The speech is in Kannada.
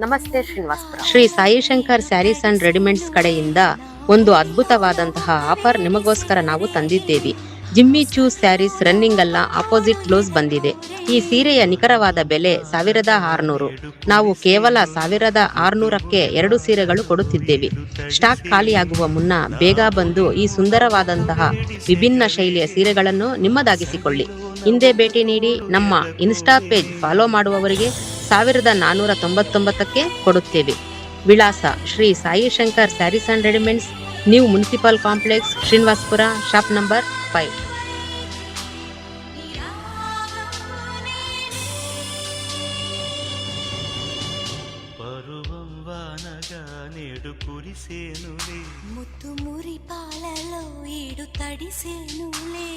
ನಮಸ್ತೆ Srinivaspur. Shri Sai Shankar sarees and readymades ಕಡೆಯಿಂದ ಒಂದು ಅದ್ಭುತವಾದಂತಹ ಆಫರ್ ನಿಮಗೋಸ್ಕರ ನಾವು ತಂದಿದ್ದೇವೆ. ಜಿಮ್ಮಿ ಚೂ ಸ್ಯಾರೀಸ್ ರನ್ನಿಂಗ್ ಅಲ್ಲ, ಅಪೋಸಿಟ್ ಬ್ಲೌಸ್ ಬಂದಿದೆ. ಈ ಸೀರೆಯ ನಿಖರವಾದ ಬೆಲೆ 1600. ನಾವು ಕೇವಲ 1600ಕ್ಕೆ 2 ಸೀರೆಗಳು ಕೊಡುತ್ತಿದ್ದೇವೆ. ಸ್ಟಾಕ್ ಖಾಲಿಯಾಗುವ ಮುನ್ನ ಬೇಗ ಬಂದು ಈ ಸುಂದರವಾದಂತಹ ವಿಭಿನ್ನ ಶೈಲಿಯ ಸೀರೆಗಳನ್ನು ನಿಮ್ಮದಾಗಿಸಿಕೊಳ್ಳಿ. ಹಿಂದೆ ಭೇಟಿ ನೀಡಿ. ನಮ್ಮ ಇನ್ಸ್ಟಾ ಪೇಜ್ ಫಾಲೋ ಮಾಡುವವರಿಗೆ 1499ಕ್ಕೆ ಕೊಡುತ್ತೇವೆ. ವಿಳಾಸ Shri Sai Shankar sarees and readymades, new municipal complex, Srinivaspura, shop number 5. నేడు కురిసేనులే ముత్తు మురి పాలలో ఈడు తడిసేనులే